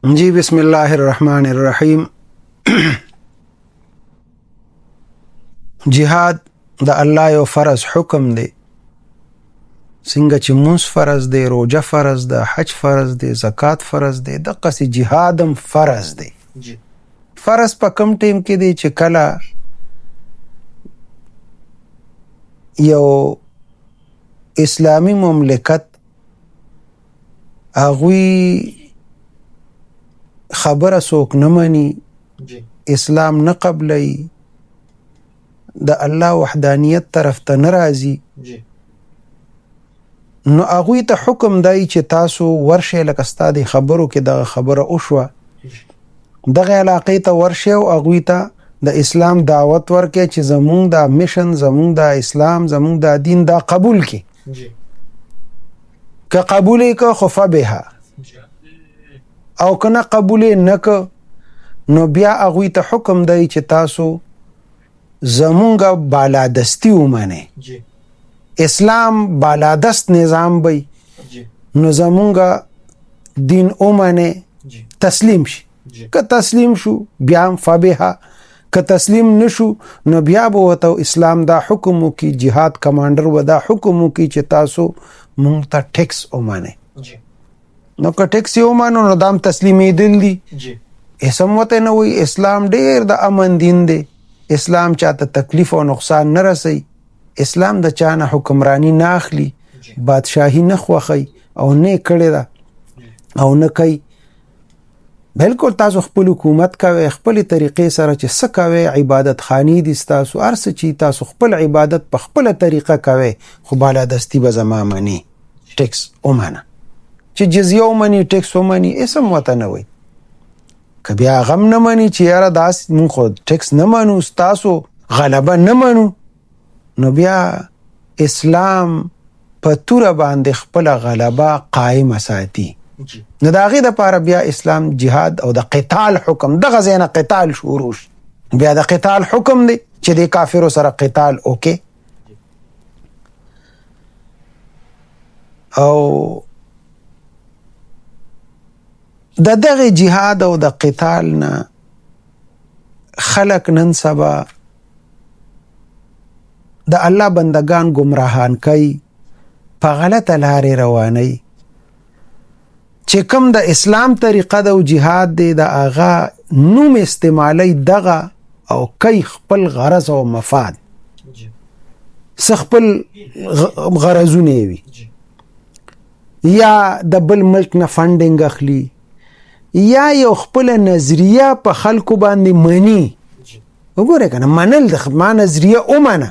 جی بسم الله الرحمن الرحیم. جهاد د الله یو فرض حکم دی، څنګه چې مونځ فرض دی، روژه فرض ده، حج فرض دی، زکات فرض دی، دقسې جهاد هم فرض دی. فرض په کم ټیم کې دی چې کله یو اسلامی مملکت هغوی خبره څوک نه مني، اسلام نه قبلوي، د الله وحدانیت طرف ته نه راځي، نو هغوی ته حکم دی چې تاسو ورشئ، لکه ستا د خبرو کې دغه خبره وشوه، دغه علاقې ته ورشئ او هغوی ته د اسلام دعوت ورکړئ چې زمونږ دا میشن، زمونږ دا اسلام، زمونږ دا دین دا قبول کړي. که قبول یې که خو فبها، او که نه قبول یې نه که، نو بیا هغوی ته حکم دی چې تاسو زمونږ بالادستی ومنئ. اسلام بالادست نظام بی، نو زمونږ دین ومنئ، تسلیم شي. که تسلیم شو بیا هم فبها، که تسلیم نشو نو بیا به ورته اسلام دا حکم وکړي، جهاد کمانډر به دا حکم وکړي چې تاسو مونږ ته ټیکس ومنئ. نو که ټیکس یې ومنو نو دا هم تسلیمېدل دي. اسم ورته نه وایي. اسلام ډېر د امن دین دی، اسلام چاته تکلیف او نقصان نه رسوي، اسلام د چا نه حکمرانی نه اخلي، بادشاهي نه خوښوي او نه کړې ده او نه کوي. بلکل تاسو خپل حکومت کوئ، خپلې طریقې سره چې څه کوئ، عبادت خانې دي ستاسو، هر څه چې تاسو خپل عبادت په خپله طریقه کوئ، خو بالادستي به زما مني، ټیکس ومنه. چې جزیه ومني، ټیکس ومني، اسم ورته نه وایي. که بیا هغه هم نه مني چې یاره داسې مونږ خو ټیکس نه منو، ستاسو غلبه نه منو، نو بیا اسلام په توره باندې خپله غلبه قایمه ساتي. نو د هغې دپاره بیا اسلام جهاد او د قتال حکم، دغه ځای نه قتال شروع شي، بیا د قتال حکم دی چې د کافرو سره قتال وکړي. او د دغه جهاد او د قتال نه خلق نن سبا د الله بندگان گمراهان کوي، په غلطه لارې روانوي. چې کوم د اسلام طریقه د جهاد دی، د هغه نوم استعمالی دغه او کوي خپل غرض او مفاد، څه خپل غرضونه وي، یا د بل ملک نه فنډینګ اخلي، یا یو خپل نظریه په خلکو باندې مني. وګوره کنه، منل د ما نظریه ومنه،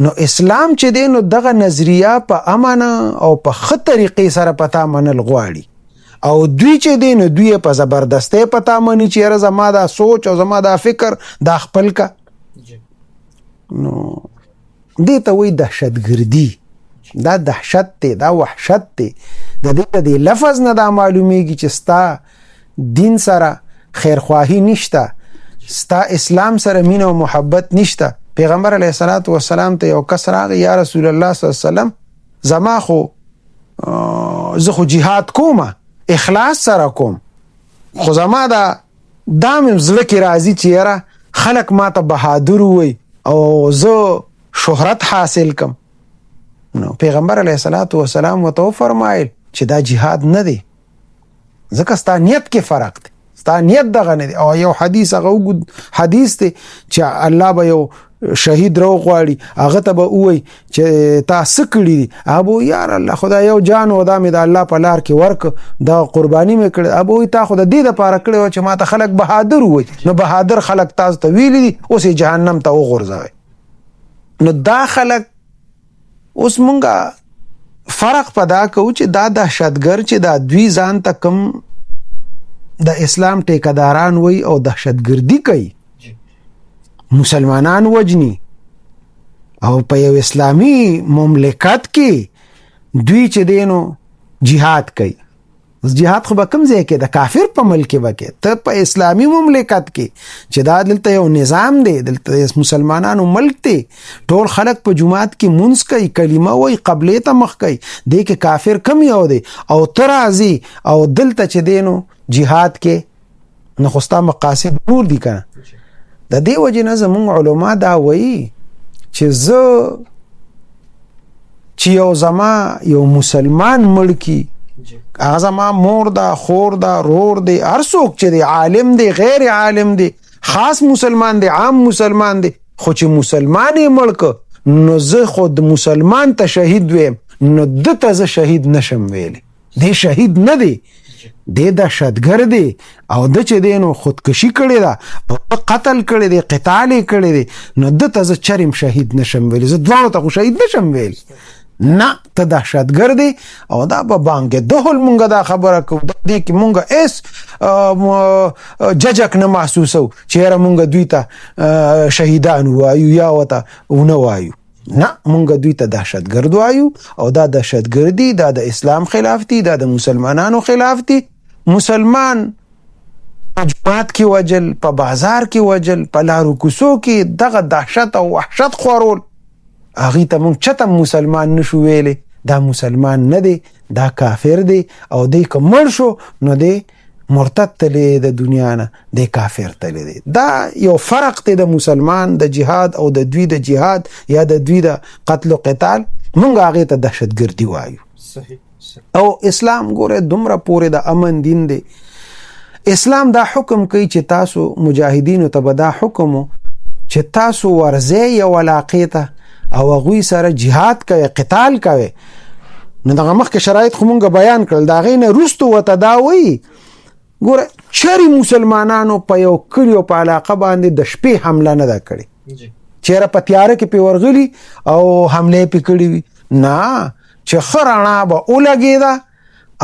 نو اسلام چې دی نو دغه نظریه په امانه او په ښه طریقې سره پتا منل غواړي، او دوی چې دی نو دوی په زبردستۍ پتا مني چې یاره زما دا سوچ او زما دا فکر دا خپل کا. نو دې ته وایي دهشتګردي. دا دهشت دی، دا وحشت دی. د دې د لفظ نه دا معلومیږي چې ستا دین سره خیرخواهی نشته، ستا اسلام سره مینه او محبت نشته. پیغمبر علیه الصلاة والسلام ته یو کس راغی، یا رسول الله صلی الله علیه وسلم، زه خو جهاد کوم، اخلاص سره کوم، خو زما دا مې زړه کې راځي چې یاره خلک ما ته بهادر ووایي او زه شهرت حاصل کم. نو پیغمبر علیه الصلاة والسلام ورته وفرمایل چې دا جهاد نه دی، ځکه ستا نیت کې فرق دی، ستا نیت دغه نه دی. او یو حدیث، هغه اوږد حدیث دی چې الله به یو شهید رو غواړي، هغه ته به ووایي چې تا څه کړي دي، هغه به وایي یار الله خدا یو جان و دا مې د الله په لار کې ورکړه، دا قرباني مې کړې. هغه به وایي تا خو د دې دپاره کړې وه چې ما ته خلک بهادر ووایي، نو بهادر خلک تاسو ته ویلي دي، اوس یې جهنم ته وغورځوئ. نو دا خلک اوس مونږه فرق پیدا کوو چې دا دهشتګر چې دا دوی ځان ته کوم د اسلام ټیکهداران وایي او دهشتګردي کوي، مسلمانان وجني، او په یو اسلامی مملکت کې دوی چې دی نو جهاد کوي. جهاد خو به کوم ځای کې د کافر په ملک کې وکړي، ته په اسلامي مملکت کې چې دا دلته یو نظام دی، دلته مسلمانانو ملک دی، ټول خلک په جماعت کې مونځ کوي، کلمه وایي، قبلې ته مخ کوي، دې کې کافر کم یو دی او ته راځي او دلته چې دی نو جهاد کې نو خو ستا مقاصد نور دي که نه. د دې وجې نه زمونږ علما دا وایي چې زه چې یو زما یو مسلمان مړ کی، هغه زما مور دا، خور دا، رور دی، هر څوک چې دی، عالم دی، غیر عالم دی، خاص مسلمان دی، عام مسلمان دی، خو چې مسلمان یې مړ که نو زه خو د مسلمان ته شهید ویم، نو ده ته زه شهید نشم ویلی. دی شهید نه دی، دی دهشتګر دی او ده چې دی نو خودکشي کړې ده، قتل کړی دی، قتال یې کړی دی، نو ده ته زه چریم شهید نشم ویلی، زه دواړو ته خو شهید نشم ویلی. نه ته دهشتګر دی او دا به بانګې دهل مونږ دا خبره کوو، دې کې مونږ ایس ججک نه محسوسو چې یاره مونږ دوی ته شهیدان وایو یا ورته ونه وایو. نه مونږ دوی ته دهشتګرد وایو او دا دهشتګردي دا د اسلام خلاف دي، دا د مسلمانانو خلاف دي. مسلمان په جماعت کې وجل، په بازار کې وجل، په لارو کوڅو کې دغه دهشت او وحشت خورول، هغې ته مونږ چته مسلمان نشو ویلی. دا مسلمان نه دی، دا کافر دی او دی که مړ شو نو دی مرتد تلی د دنیا نه، دی کافر تلی دی. دا یو فرق دی د مسلمان د جهاد او د دوی د جهاد یا د دوی د قتل و قتال. مونږ هغې ته دهشتګردي وایو. او اسلام ګوره دومره پورې د امن دین دی. اسلام دا حکم کوي چې تاسو مجاهدینو ته به دا حکم چې تاسو ورځئ یو علاقې ته او هغوی سره جهاد کوي، قتال کوي. نو دغه مخکې شرایط خو مونږ بیان کړل، د هغې نه وروستو ورته دا وایي ګوره چرې مسلمانانو په یو کلي او په علاقه باندې د شپې حمله نه ده کړې، چېرې په تیاره کې پې ورغلي او حملې پې کړي وي، نه چې ښه رڼا به ولګېده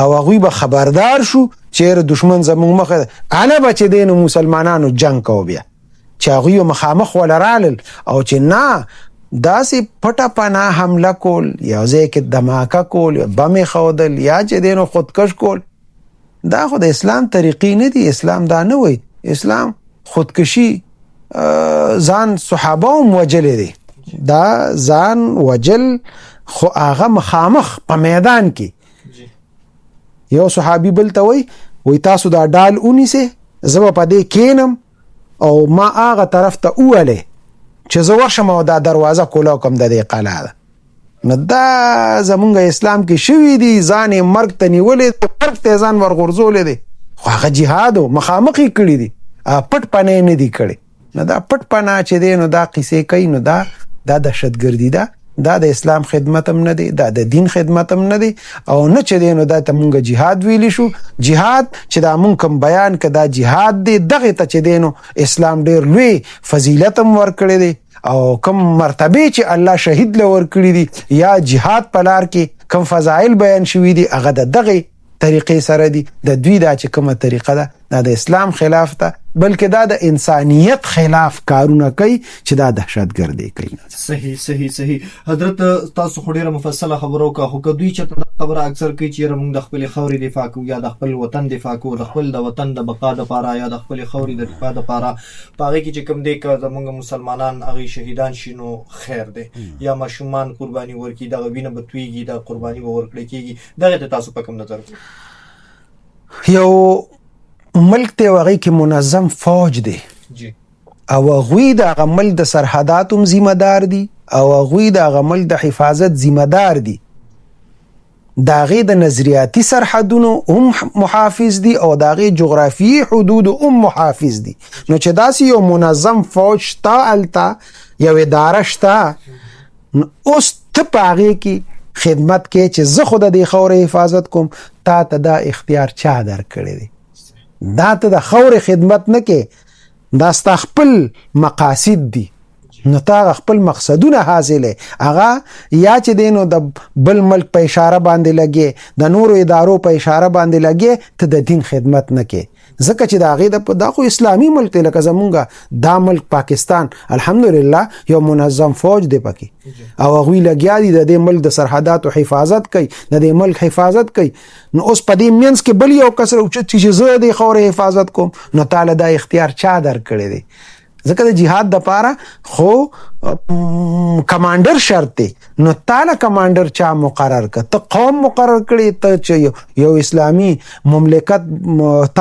او هغوی به خبردار شو چېرې دشمن زموږ مخه ده، هله به چې دی نو مسلمانانو جنګ کوو بیا، چې هغوی مخامخ وله رالل. او چې نه داسې پټه پناه حمله کول، یا ځای کې دماکه کول، یا بمې ښودل، یا چې دی نو خودکش کول، دا خو د اسلام طریقې نه دي. اسلام دا نه وایي. اسلام خودکشي ځان صحابه هم وجلی دی، دا ځان وجل خو هغه مخامخ په میدان کې. یو صحابي بل ته وایي تاسو دا ډال ونیسئ، زه به په دې کینم او ما هغه طرف ته وولی چې زه ورشم او دا دروازه کولاو کم د دې قلعه ده. نو دا زمونږ اسلام کې شوي دي، ځان یې مرګ ته نیولی دی، مرګ ته ځان ورغورځولی دی، خو هغه جهاد و، مخامخ یې کړي دي، پټ پناه یې نه دي کړي. نو دا پټ پناه چې دی نو دا قیسې کوي، نو دا دهشتګردي ده، دا د اسلام خدمت هم نه دی، دا د دین خدمت هم نه دی. او نه چې دی نو دا ته مونږ جهاد ویلی شو. جهاد چې دا مونږ کوم بیان که دا جهاد دی، دغې ته چې دی نو اسلام ډېر لوی فضیلت هم ورکړی دی او کم مرتبه چې الله شهید له ورکړي دي یا جهاد په لار کې کم فضایل بیان شوي دي، هغه د دغې طریقې سره دي. د دوی دا چې کومه طریقه ده دا د اسلام خلاف ده، بلکې دا د انسانیت خلاف کارونه کوي چې دا دهشتګردي کوي. صحیح حضرت تاسو خو ډیره مفصله خبرو کا، خو که دوی چې خبره اکثر کوي چې موږ د خپل خوري دفاع کوو یا د خپل وطن دفاع کوو، د خپل د وطن د بقا لپاره یا د خپل خوري د دفاع لپاره، پاره کې چې کوم دی که زموږ مسلمانان هغه شهیدان شي نو خیر دی، یا ماشومان قرباني ورکړي، دغه وینه به تویږي، د قرباني به ورکړل کېږي. دغه ته تاسو په کوم نظر یو ملک ته هغې کې منظم فوج دی او هغوی د هغه ملک د سرحداتو هم ذمه دار دي او هغوی د هغه ملک د حفاظت ذمه دار دي، د هغې د نظریاتي سرحدونو هم محافظ دي او د هغې جغرافیي حدودو هم محافظ دي. نو چې داسې یو منظم فوج شته، هلته یو اداره شته، نو اوس ته په هغې کې خدمت کې چې زه خو د دې خاورې حفاظت کوم، تا ته دا اختیار چا درکړی دی؟ دا ته د خاورې خدمت نه کې، دا ستا خپل مقاصد دي. نو تا خپل مقصدونه حاصله هغه یا چې دینو د بل ملک په اشاره باندې لګي د نورو ادارو په اشاره باندې لګي ته د دین خدمت نه کې ځکه چې دا غي د خو اسلامي ملک ته لکه زمونږه دا ملک پاکستان الحمدلله یو منظم فوج دی پکې او هغوی لګیا دي د دې ملک د سرحداتو حفاظت کوي د دې ملک حفاظت کوي نو اوس په دې مینس کې بل یو کس راوچت چې زه د خاورې حفاظت کوم نو تعالی دا اختیار چا درکړی دی ځکه د جهاد د پاره خو کمانډر شرط دی نو تعالی کمانډر چا مقرر ک ته قوم مقرر کړي ته چې یو اسلامی مملکت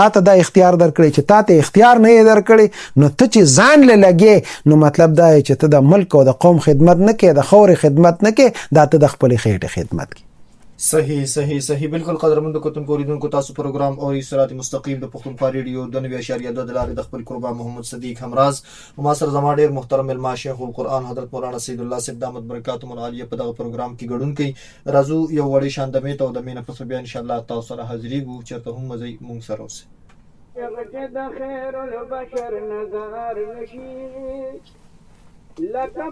تا ته دا اختیار درکړي چې تا ته اختیار نه درکړي نو ته چې ځان له لګي نو مطلب دا چې ته د ملک او د قوم خدمت نه کې د خور خدمت نه کې دا ته د خپل خېټه خدمت کې صحیح بالکل قدرمند کوتن کوریدونکو تاسو پروګرام او صراط مستقیم د پښتونخوا ریډیو د 90.2 د لارې د خپل قربان محمد صدیق همراز ما سره زما ډیر محترم علما شیخ القرآن حضرت مولانا سید الله صاحب دامت برکاتهم العالیه په دغه پروګرام کې ګډون کوي راځو یو وړي شاندمه ته د مینه په بیا ان شاء الله تاسو سره حاضرې وو چرته هم مزي مونږ سره اوسه د خیر البشر نظر نشي لکه